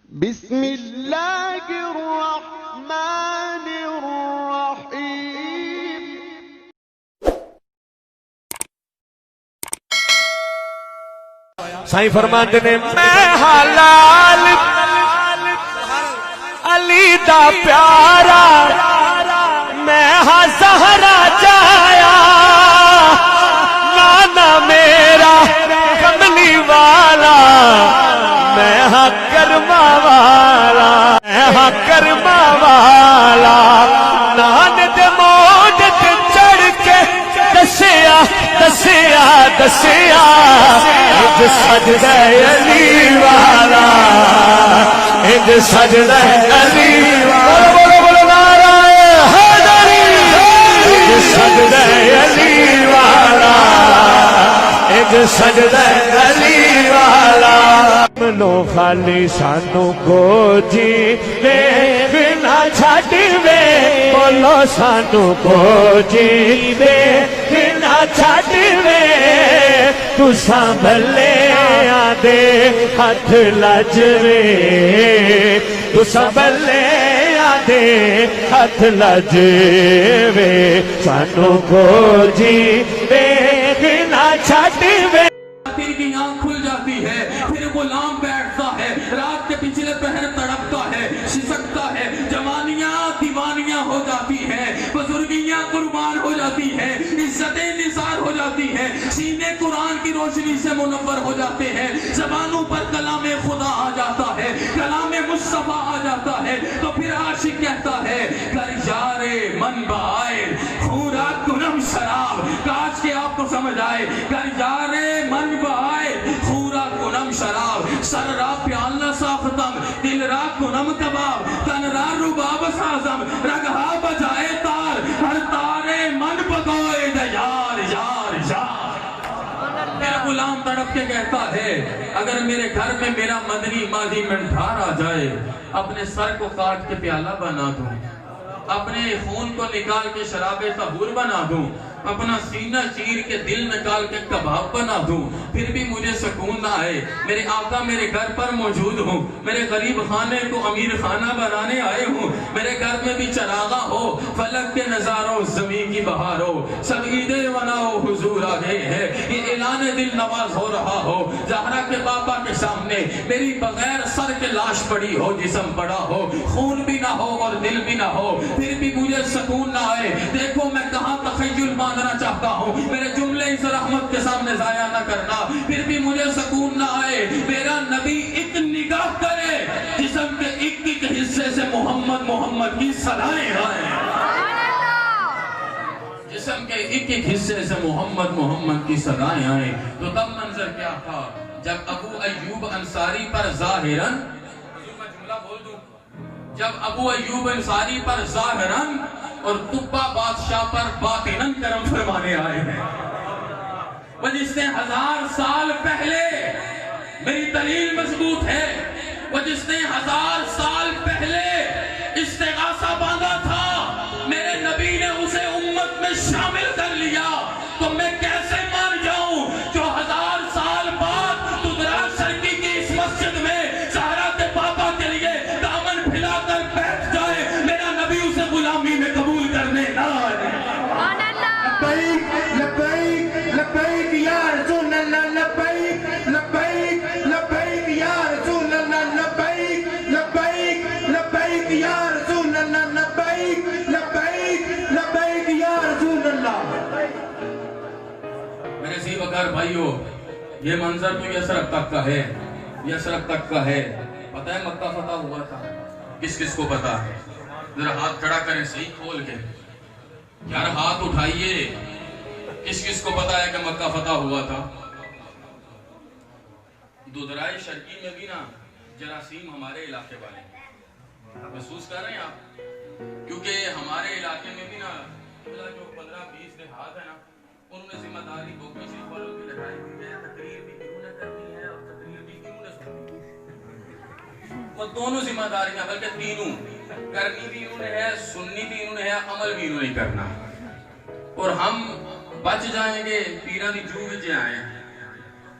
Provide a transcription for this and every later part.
بسم اللہ الرحمن الرحیم۔ سائیں فرماتے نے میں حلال علی دا پیارا، میں ہاں زہرا جایا، نانا میرا کملی والا، میں ہاں کرما والا، میں ہاں کرما والا، نان دے موج تے چڑھ کے دسیا دسیا دسیا، اج سجدہ علی والا، اج سجدہ علی والا، بولو بولو نعرہ حیدری، اج سجدہ علی والا، اج سجدہ علی والا۔ منو خالی سانو کو جی وے بنا چھڈ وے، بولو سانو کو جی وے بنا چھڈ وے، تساں بھلے آدے ہاتھ لج وے، تساں بھلے آدے ہاتھ لج وے، سانو کو جی وے بنا چھڈ وے۔ تیر کی آنکھ کھل جاتی ہے، پھر غلام بیٹھتا ہے، رات کے پچھلے پہر تڑپتا ہے، شسکتا ہے، جوانیاں دیوانیاں ہو جاتی ہیں، بزرگیاں قربان ہو جاتی ہیں، عزتیں نثار ہو جاتی ہیں، سینے قرآن کی روشنی سے منور ہو جاتے ہیں، زبانوں پر کلام خدا آ جاتا ہے، کلام مصطفیٰ آ جاتا ہے، تو پھر عاشق کہتا ہے گر یار من بآئے خورا کنم شراب، کاش کہ آپ کو سمجھ آئے، گر یار من بآئے خورا کنم شراب، سر را پیالنا ساختم، دل را کنم کباب، تن را رباب سازم، رگہا بجائے تار، ہر تارے من بگوئے دا یار یار یار۔ میرا غلام تڑپ کے کہتا ہے اگر میرے گھر میں میرا مدنی ماضی منٹھار آ جائے، اپنے سر کو کاٹ کے پیالہ بنا دوں، اپنے خون کو نکال کے شراب طہور بنا دوں، اپنا سینہ چیر کے دل نکال کے کباب بنا دوں، پھر بھی مجھے سکون نہ آئے۔ میرے آقا میرے گھر پر موجود ہوں، میرے غریب خانے کو امیر خانہ بنانے آئے ہوں، میرے گھر میں بھی چراغاں ہو، فلک کے نظاروں زمین کی بہار ہو، سب عید وناؤ حضور آ گئے ہیں، یہ اعلان دل نواز ہو رہا ہو، زہرا کے پاپا کے سامنے میری بغیر سر کے لاش پڑی ہو، جسم پڑا ہو، خون بھی نہ ہو اور دل بھی نہ ہو، پھر بھی مجھے سکون نہ آئے۔ دیکھو میں کہاں تخیل باندھنا چاہتا ہوں، میرے جملے اس رحمت کے سامنے ضائع نہ کرنا، پھر بھی مجھے سکون نہ آئے۔ میرا نبی ایک نگاہ کرے، جسم کے ایک ایک حصے سے محمد محمد کی صدائیں آئیں، جسم کے ایک ایک حصے سے محمد محمد کی صدائیں آئیں۔ تو تب منظر کیا تھا جب ابو ایوب انصاری پر ظاہراً، میں جملہ بول دوں، جب ابو ایوب انصاری پر ظاہراً اور تبا بادشاہ پر باطناً کرم فرمانے آئے ہیں، وہ جس نے 1000 سال پہلے، میری دلیل مضبوط ہے، وہ جس نے 1000 سال پہلے استغاثہ باندھا تھا، میرے نبی نے اسے امت میں شامل کر لیا، تو میں کیسے مان جاؤں جو 1000 سال بعد تدرا شرکی کی اس مسجد میں زہرا کے پاپا کے لیے دامن پھیلا کر بیٹھ جائے، میرا نبی اسے غلامی میں قبول کرنے نہ آئے۔ لبیک لبیک لبیک یا رسول اللہ، لبیک لبیک لبیک یا رسول اللہ، لبیک لبیک لبیک یا رسول اللہ، لبیک لبیک لبیک یا رسول اللہ۔ میرے سی وقار بھائیو، یہ منظر تو یسرب تک کا ہے، یسرب تک کا ہے۔ پتہ ہے مکہ فتح ہوا تھا، کس کس کو پتا ہے؟ ذرا ہاتھ کھڑا کریں صحیح کھول کے، یار ہاتھ اٹھائیے، کس کس کو پتا ہے کہ مکہ فتح ہوا تھا؟ دودرائے شرقی میں بھی نا جراثیم ہمارے علاقے والے محسوس کر رہے ہیں آپ، کیونکہ ہمارے علاقے میں بھی نا جو 15-20 دیہات ہے نا، انہوں نے ذمہ داری بوکی شریف والوں کی لگائی ہوئی ہے، تقریر بھی کیوں نہ کرنی ہے اور تقریر بھی کیوں نہ سننی ہے، وہ دونوں ذمہ داریاں بلکہ تینوں کرنی بھی انہوں نے ہے، سننی بھی انہوں نے ہے، عمل بھی انہوں نے کرنا، اور ہم بچ جائیں گے پیران دی جو بھی جائیں،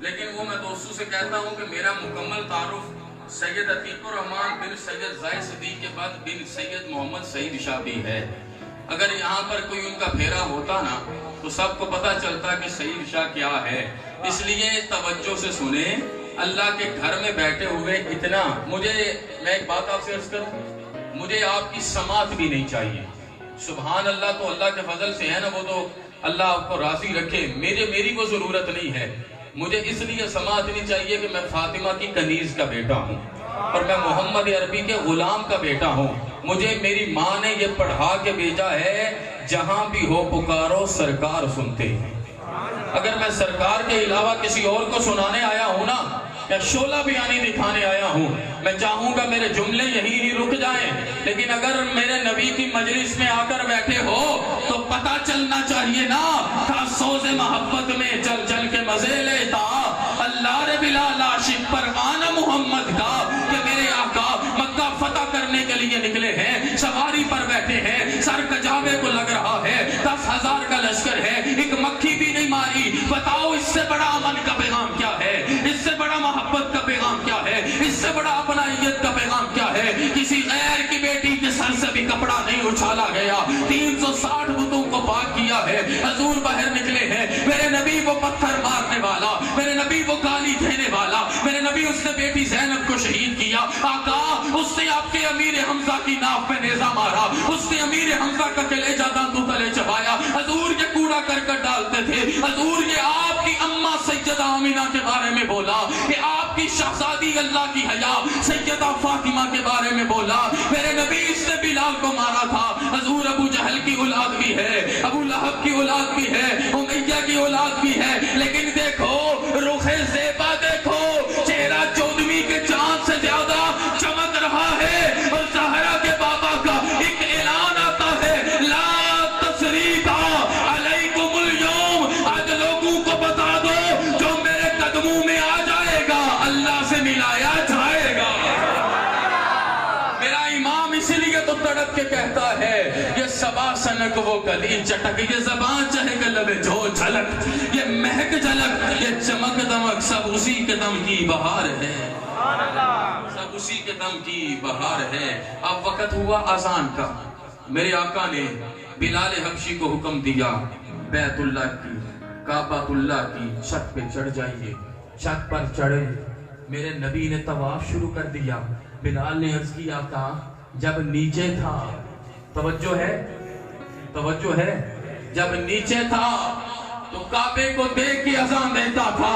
لیکن وہ میں دوستوں سے کہتا ہوں کہ میرا مکمل تعارف سید عتیق الرحمان بن سید زاہد صدیق کے بعد بن سید محمد سعید شاہ بھی ہے. اگر یہاں پر کوئی ان کا پھیرا ہوتا نا تو سب کو پتا چلتا کہ سعید شاہ کیا ہے. اس لیے توجہ سے سنیں, اللہ کے گھر میں بیٹھے ہوئے اتنا میں ایک بات آپ سے عرض کروں, مجھے آپ کی سماعت بھی نہیں چاہیے. سبحان اللہ تو اللہ کے فضل سے ہے نا, وہ تو اللہ آپ کو راضی رکھے. میری وہ ضرورت نہیں ہے. مجھے اس لیے سماعت نہیں چاہیے کہ میں فاطمہ کی کنیز کا بیٹا ہوں اور میں محمد عربی کے غلام کا بیٹا ہوں. مجھے میری ماں نے یہ پڑھا کے بھیجا ہے, جہاں بھی ہو پکارو سرکار سنتے ہیں. اگر میں سرکار کے علاوہ کسی اور کو سنانے آیا ہوں نا, یا شعلہ بیانی دکھانے آیا ہوں, میں چاہوں گا میرے جملے یہی ہی رک جائیں. لیکن اگر میرے نبی کی مجلس میں آ کر بیٹھے ہو تو پتہ چلنا چاہیے نا, تھا سوز محبت میں چل چل کے مزے لیتا اللہ رے بلال عاشق پر آنا محمد کا, کہ میرے آقا مکہ فتح کرنے کے لیے نکلے ہیں, سواری پر بیٹھے ہیں, سر کجاوے کو لگ رہا ہے, 10,000 کا لشکر ہے, ایک مکھی بھی نہیں ماری. بتاؤ اس سے بڑا امن کا پیغام کیا ہے, اس سے بڑا محبت کا پیغام کیا ہے, اس سے بڑا اپنائیت کا پیغام کیا ہے. کسی غیر کی بیٹی کے سر سے بھی کپڑا نہیں اچھالا گیا, 360 بتوں کو پاک کیا ہے. حضور باہر نکلے ہیں, میرے نبی وہ پتھر مارنے والا, میرے نبی وہ گالی دینے والا, میرے نبی اس نے بیٹی زینب کو شہید کیا. آقا اس نے آپ کے امیر حمزہ کی ناف پہ نیزہ مارا, اس نے امیر حمزہ کا کلیجہ دانتوں تلے چبایا. حضور یہ کوڑا کرکٹ ڈالتے تھے, حضور یہ آپ کی اماں سیدہ آمینہ کے بارے میں بولا, کہ آپ کی شہزادی اللہ کی حیا سیدہ فاطمہ کے بارے میں بولا. میرے نبی اس نے بلال کو مارا تھا. حضور ابو جہل کی اولاد بھی ہے, ابو لہب کی اولاد بھی ہے, امیہ کی اولاد بھی ہے, لیکن دیکھو رخ زیبا دیکھو, چہرہ چودھویں کے چاند سے زیادہ چمک رہا ہے. اور زہرا کے بابا کا ایک اعلان آتا ہے, لا تصریف علیکم اليوم, آج لوگوں کو بتا دو جو میرے قدموں میں آ جائے گا اللہ سے ملایا جائے گا. میرا امام اسی لیے تو تڑپ کے کہتا ہے, یہ سبا سنک وہ گلی چٹک, یہ زبان چہے کہ لبے جو جھلک, یہ مہک جھلک, یہ چمک دمک, سب اسی کے دم کی بہار ہے, سب اسی کے دم کی بہار ہے. اب وقت ہوا اذان کا. میرے آقا نے بلال حبشی کو حکم دیا, بیت اللہ کی, کعبۃ اللہ کی چھت پہ چڑھ جائیے. چھت پر چڑھے, میرے نبی نے طواف شروع کر دیا. بلال نے عرض کیا, آقا جب نیچے تھا, توجہ ہے, جب نیچے تھا تو کعبے کو دیکھ کے اذان دیتا تھا,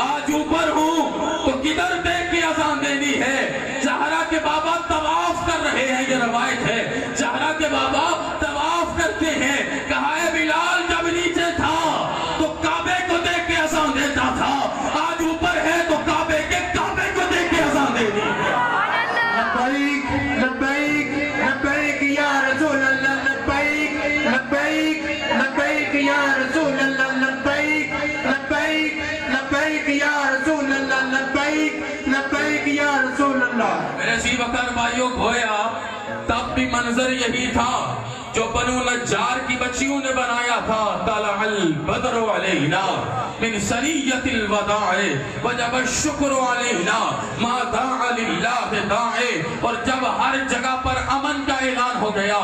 آج اوپر ہوں تو کدھر دیکھ کے اذان دینی ہے. زہرا کے بابا طواف کر رہے ہیں, یہ روایت ہے, زہرا کے بابا طواف کرتے ہیں. کہا ہے بلال جب نیچے تھا تو کعبے کو دیکھ کے اذان دیتا تھا, آج اوپر ہے تو کعبے کو دیکھ کے اذان دینی ہے. لبیک لبیک لبیک یا رسول اللہ, لبیک لبیک لبیک یا رسول اللہ, لبیک لبیک لبیک یا رسول اللہ, لبیک لبیک یا رسول اللہ. میرے سی بکر بھائیوں, گویا تب بھی منظر یہی تھا جو بنو نجار کی بچیوں نے بنایا تھا. طلع البدر علینا من سریۃ الوداع وجب الشکر علینا ما داع للہ داع. اور جب ہر جگہ پر امن کا اعلان ہو گیا,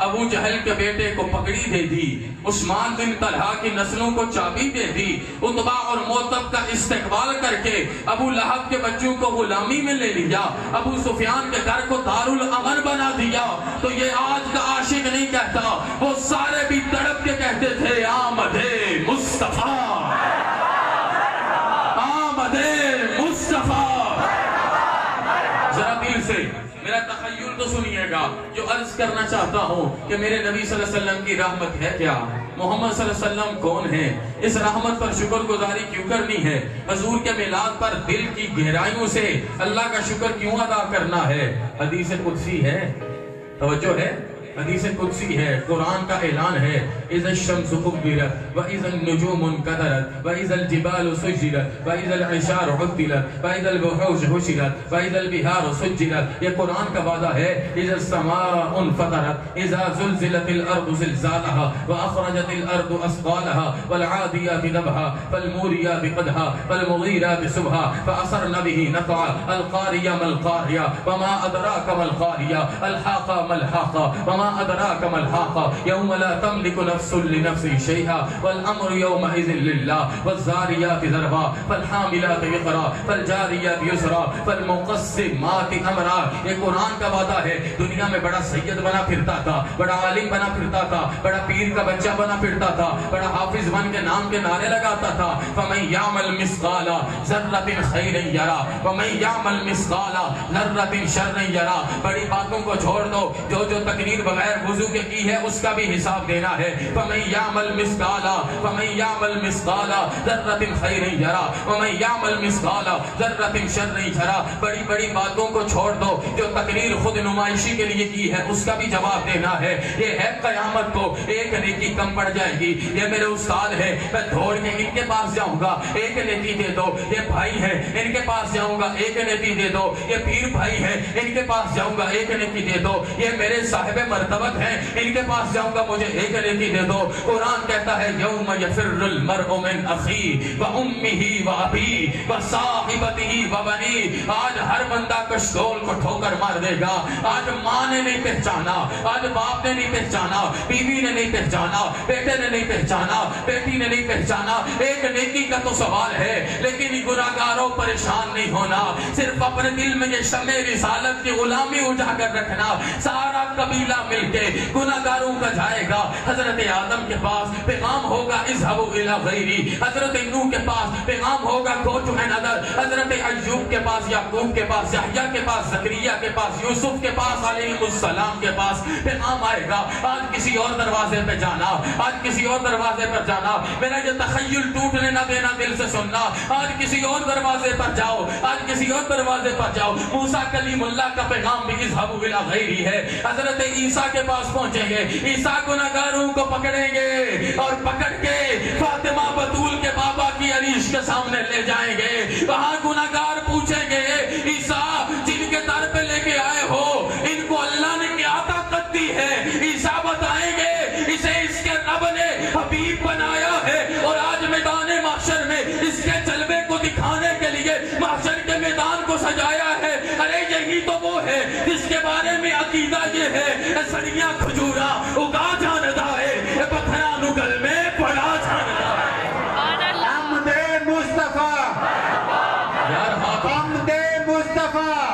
ابو جہل کے بیٹے کو پگڑی دے دی, عثمان بن طلحہ کی نسلوں کو چابی دے دی, عتبہ اور موتب کا استقبال کر کے ابو لہب کے بچوں کو غلامی میں لے لیا, ابو سفیان کے گھر کو دارالامن بنا دیا. تو یہ آج کا عاشق نہیں کہتا, وہ سارے بھی تڑپ کے کہتے تھے, آمد مصطفیٰ, آمد مصطفیٰ. ذرا دل سے میرا تخیل تو سنیے گا, جو عرض کرنا چاہتا ہوں کہ میرے نبی صلی اللہ علیہ وسلم کی رحمت ہے کیا, محمد صلی اللہ علیہ وسلم کون ہے, اس رحمت پر شکر گزاری کیوں کرنی ہے, حضور کے میلاد پر دل کی گہرائیوں سے اللہ کا شکر کیوں ادا کرنا ہے. حدیث قدسی ہے, توجہ ہے, حدیث قدسی ہے، قرآن کا اعلان ہے، اذا الشمس كبرت واذا النجوم انكدرت واذا الجبال سجرت واذا العشار عطلت واذا الوحوش حشرت واذا البحار سجرت. یہ قرآن کا وعدہ ہے. اذا السماء انفطرت اذا زلزلت الارض زلزالها واخرجت الارض اثقالها والعاديات ضبحا فالموريات قدحا فالمغيرات صبحا فأثرن به نقعا القارية ما القارية وما أدراك ما القارية الحاقة ما الحاقة وما أدراك ما الحاقة يوم لا تملك نفس لنفس شيئا والأمر يومئذ لله والزاريات ذروا فالحاملات وقرا فالجاريات يسرا فالمقسمات أمرا. یہ قرآن کا وعدہ ہے. دنیا میں بڑا سید بنا پھرتا تھا، بڑا عالم بنا پھرتا تھا، بڑا پیر کا بچہ بنا پھرتا تھا، بڑا حافظ بن کے نام کے نعرے لگاتا تھا. فَمَن يَعْمَلْ مِثْقَالَ ذَرَّةٍ خَيْرًا يَرَهُ وَمَن يَعْمَلْ مِثْقَالَ ذَرَّةٍ شَرًّا يَرَهُ. بڑی باتوں کو چھوڑ دو، جو تقریر بغیر وضو کے کی ہے اس کا بھی حساب دینا ہے. فَمَن يَعْمَلْ مِثْقَالَ ذَرَّةٍ خَيْرًا يَرَهُ وَمَن يَعْمَلْ مِثْقَالَ ذَرَّةٍ شَرًّا يَرَهُ. بڑی بڑی باتوں کو چھوڑ دو، جو تقریر خود نمائشی کے لیے کی ہے اس کا بھی جواب دینا ہے. یہ ہے قیامت کو ایک نیکی کم پڑ جائے گی. یہ میرے استاد ہے، میں دوڑ کے ان کے پاس جاؤں گا، ایک نیکی دے دو. یہ بھائی ہے، ان کے پاس جاؤں گا، ایک نیکی دے دو. یہ پیر بھائی ہے، ان کے پاس جاؤں گا، ایک نیکی دے دو. یہ میرے صاحب مرتبت ہیں، ان کے پاس جاؤں گا، مجھے ایک نیکی دے دو. قرآن کہتا ہے یوم یفر المرء من اخیہ وامہ وابیہ وصاحبتہ وبنیہ. آج ہر بندہ کشکول کو ٹھوکر مار دے گا. آج ماں نے نہیں پہچانا، آج باپ نے نہیں پہچانا، بیوی نے نہیں پہچانا، بیٹے نے نہیں پہچانا، بیٹی نے نہیں پہچانا. ایک نیکی کا تو سوال ہے، لیکن گناہگاروں پریشان نہیں ہونا. صرف اپنے دل میں یہ شمع رسالت کی غلامی اجاگر رکھنا. سارا قبیلہ مل کے گناہگاروں کا جائے گا. حضرت آدم کے پاس پیغام ہوگا اذهبوا الى غیری. حضرت نوح کے پاس پیغام ہوگا گو ٹو another. حضرت ایوب کے پاس، یعقوب کے پاس، یحییٰ کے پاس، زکریا کے پاس، یوسف کے پاس علیہ السلام کے پاس پیغام آئے گا. آج کسی اور دروازے پہ جانا، آج کسی اور دروازے پر جانا. میرا یہ تخیل ٹوٹنے نہ دینا، دل سے سننا. آج کسی اور دروازے پر جاؤ، آج کسی اور دروازے پر جاؤ. موسیٰ کلیم اللہ کا پیغام بھی اذهبوا الى غیری ہے. حضرت عیسیٰ کے پاس پہنچیں گے، عیسیٰ گناہگاروں کو پکڑیں گے اور پکڑ کے فاطمہ بطول کے بابا کی عریش کے سامنے لے جائیں گے. وہاں گناہگار پوچھیں گے عیسیٰ جن کے در پہ لے کے آئے ہو ان کو اللہ نے کیا طاقت دی ہے؟ عیسیٰ بتائیں گے اسے اس کے رب نے حبیب بنایا ہے اور آج میدان محشر میں اس کے جلوے کو دکھانے کے لیے محشر کے میدان کو سجایا ہے. ارے یہی تو وہ ہے جس کے بارے میں عقیدہ یہ ہے سڑیاں کھجورا اگا جاندا ہے، پتھرا نگل میں پڑا جاندا ہے. حمد مصطفیٰ، یار ہاتھ حمد مصطفیٰ.